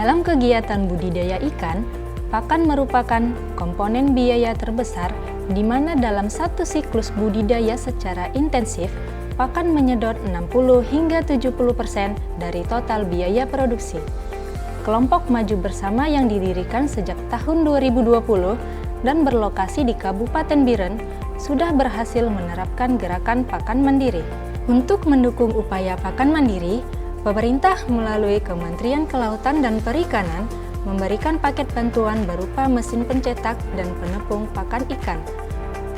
Dalam kegiatan budidaya ikan, pakan merupakan komponen biaya terbesar di mana dalam satu siklus budidaya secara intensif, pakan menyedot 60 hingga 70% dari total biaya produksi. Kelompok Maju Bersama yang didirikan sejak tahun 2020 dan berlokasi di Kabupaten Biren sudah berhasil menerapkan gerakan pakan mandiri. Untuk mendukung upaya pakan mandiri, pemerintah melalui Kementerian Kelautan dan Perikanan memberikan paket bantuan berupa mesin pencetak dan penepung pakan ikan.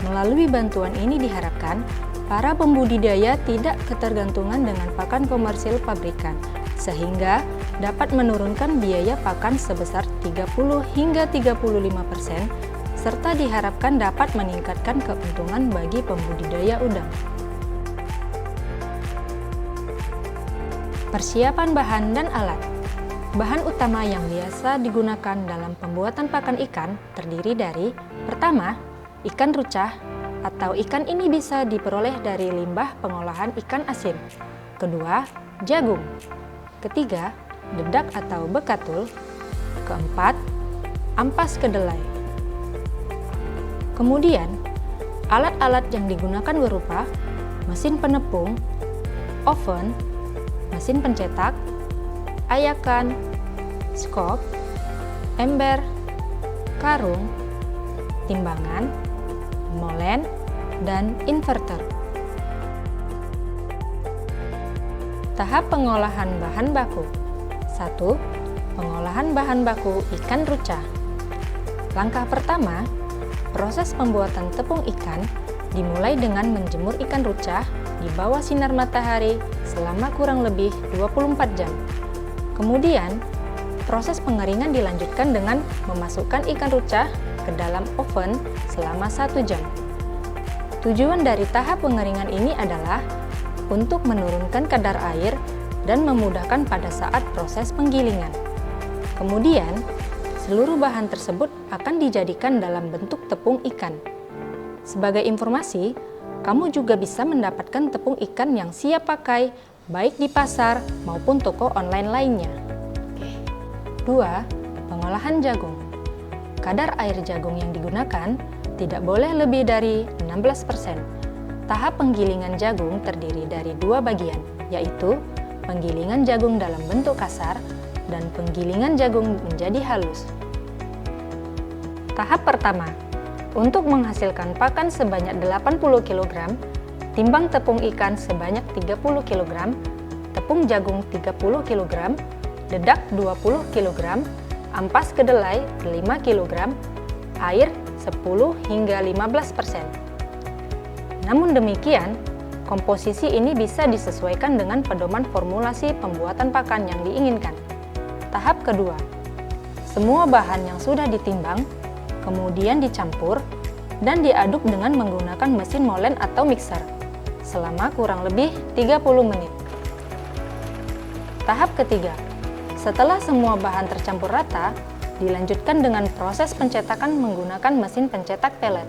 Melalui bantuan ini diharapkan para pembudidaya tidak ketergantungan dengan pakan komersil pabrikan, sehingga dapat menurunkan biaya pakan sebesar 30 hingga 35%, serta diharapkan dapat meningkatkan keuntungan bagi pembudidaya udang. Persiapan bahan dan alat. Bahan utama yang biasa digunakan dalam pembuatan pakan ikan terdiri dari: pertama, ikan rucah atau ikan ini bisa diperoleh dari limbah pengolahan ikan asin. Kedua, jagung. Ketiga, dedak atau bekatul. Keempat, ampas kedelai. Kemudian, alat-alat yang digunakan berupa mesin penepung, oven, mesin pencetak, ayakan, skop, ember, karung, timbangan, molen, dan inverter. Tahap pengolahan bahan baku. 1. Pengolahan bahan baku ikan rucah. Langkah pertama, proses pembuatan tepung ikan dimulai dengan menjemur ikan rucah di bawah sinar matahari selama kurang lebih 24 jam. Kemudian, proses pengeringan dilanjutkan dengan memasukkan ikan rucah ke dalam oven selama 1 jam. Tujuan dari tahap pengeringan ini adalah untuk menurunkan kadar air dan memudahkan pada saat proses penggilingan. Kemudian, seluruh bahan tersebut akan dijadikan dalam bentuk tepung ikan. Sebagai informasi, kamu juga bisa mendapatkan tepung ikan yang siap pakai, baik di pasar maupun toko online lainnya. 2. Pengolahan jagung. Kadar air jagung yang digunakan tidak boleh lebih dari 16%. Tahap penggilingan jagung terdiri dari 2 bagian, yaitu penggilingan jagung dalam bentuk kasar dan penggilingan jagung menjadi halus. Tahap pertama, untuk menghasilkan pakan sebanyak 80 kg, timbang tepung ikan sebanyak 30 kg, tepung jagung 30 kg, dedak 20 kg, ampas kedelai 5 kg, air 10 hingga 15%. Namun demikian, komposisi ini bisa disesuaikan dengan pedoman formulasi pembuatan pakan yang diinginkan. Tahap kedua, semua bahan yang sudah ditimbang kemudian dicampur dan diaduk dengan menggunakan mesin molen atau mixer selama kurang lebih 30 menit. Tahap ketiga, setelah semua bahan tercampur rata, dilanjutkan dengan proses pencetakan menggunakan mesin pencetak pelet.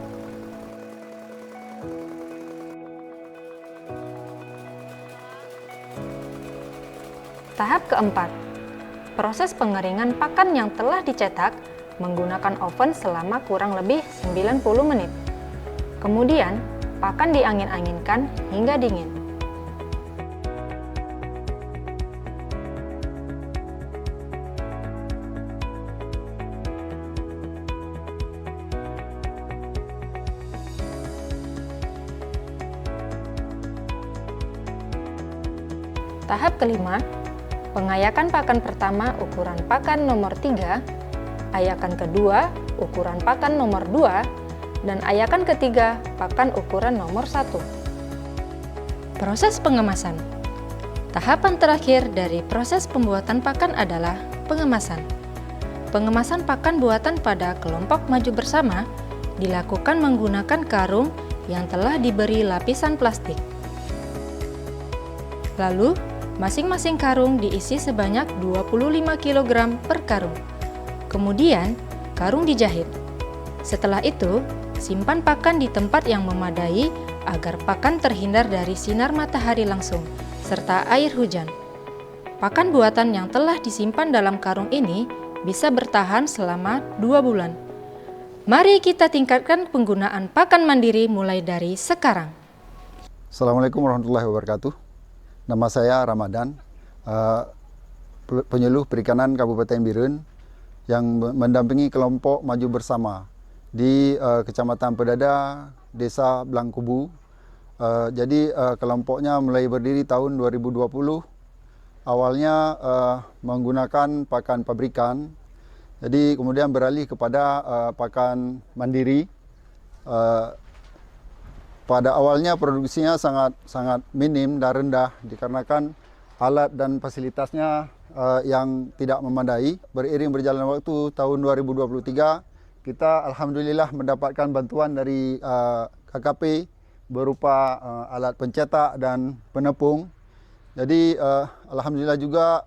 Tahap keempat, proses pengeringan pakan yang telah dicetak menggunakan oven selama kurang lebih 90 menit. Kemudian, pakan diangin-anginkan hingga dingin. Tahap kelima, pengayakan pakan pertama ukuran pakan nomor 3, ayakan kedua ukuran pakan nomor 2, dan ayakan ketiga pakan ukuran nomor 1. Proses pengemasan. Tahapan terakhir dari proses pembuatan pakan adalah pengemasan. Pengemasan pakan buatan pada kelompok Maju Bersama dilakukan menggunakan karung yang telah diberi lapisan plastik. Lalu, masing-masing karung diisi sebanyak 25 kg per karung. Kemudian, karung dijahit. Setelah itu, simpan pakan di tempat yang memadai agar pakan terhindar dari sinar matahari langsung, serta air hujan. Pakan buatan yang telah disimpan dalam karung ini bisa bertahan selama 2 bulan. Mari kita tingkatkan penggunaan pakan mandiri mulai dari sekarang. Assalamualaikum warahmatullahi wabarakatuh. Nama saya Ramadan, penyuluh perikanan Kabupaten Biren yang mendampingi kelompok Maju Bersama di Kecamatan Pedada, Desa Blangkubu. Jadi kelompoknya mulai berdiri tahun 2020. Awalnya menggunakan pakan pabrikan, jadi kemudian beralih kepada pakan mandiri. Pada awalnya produksinya sangat minim dan rendah dikarenakan alat dan fasilitasnya yang tidak memadai. Beriring berjalan waktu tahun 2023, kita alhamdulillah mendapatkan bantuan dari KKP berupa alat pencetak dan penepung. Jadi alhamdulillah juga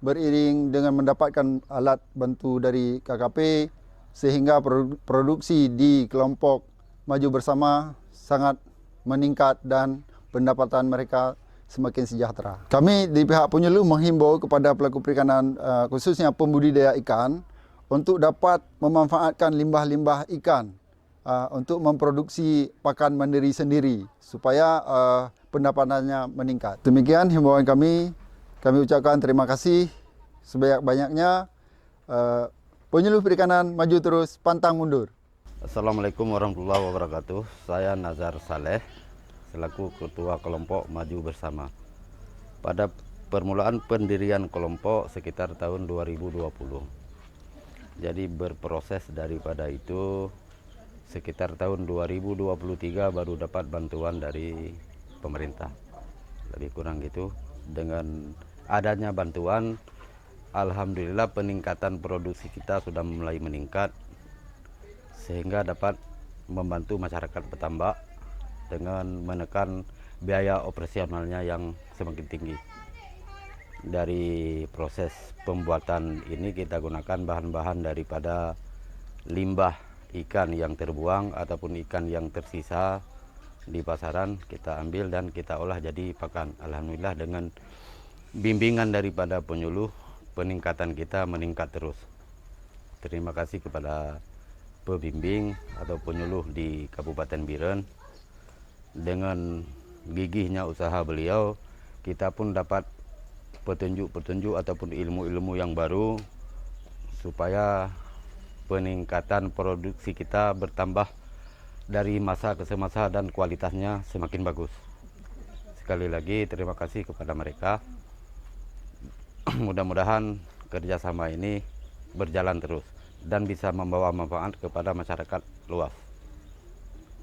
beriring dengan mendapatkan alat bantu dari KKP sehingga produksi di kelompok Maju Bersama sangat meningkat dan pendapatan mereka semakin sejahtera. Kami di pihak penyuluh menghimbau kepada pelaku perikanan khususnya pembudidaya ikan untuk dapat memanfaatkan limbah-limbah ikan untuk memproduksi pakan mandiri sendiri supaya pendapatannya meningkat. Demikian himbauan kami ucapkan terima kasih sebanyak-banyaknya. Penyuluh perikanan maju terus, pantang mundur. Assalamualaikum warahmatullahi wabarakatuh. Saya Nazar Saleh, selaku Ketua Kelompok Maju Bersama. Pada permulaan pendirian kelompok sekitar tahun 2020. Jadi berproses daripada itu sekitar tahun 2023 baru dapat bantuan dari pemerintah. Lebih kurang gitu. Dengan adanya bantuan, alhamdulillah peningkatan produksi kita sudah mulai meningkat, sehingga dapat membantu masyarakat petambak dengan menekan biaya operasionalnya yang semakin tinggi. Dari proses pembuatan ini kita gunakan bahan-bahan daripada limbah ikan yang terbuang ataupun ikan yang tersisa di pasaran, kita ambil dan kita olah jadi pakan. Alhamdulillah dengan bimbingan daripada penyuluh, peningkatan kita meningkat terus. Terima kasih kepada pembimbing atau penyuluh di Kabupaten Biren. Dengan gigihnya usaha beliau, kita pun dapat petunjuk-petunjuk ataupun ilmu-ilmu yang baru supaya peningkatan produksi kita bertambah dari masa ke semasa dan kualitasnya semakin bagus. Sekali lagi terima kasih kepada mereka. Mudah-mudahan kerjasama ini berjalan terus dan bisa membawa manfaat kepada masyarakat luas.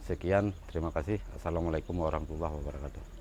Sekian, terima kasih. Assalamualaikum warahmatullahi wabarakatuh.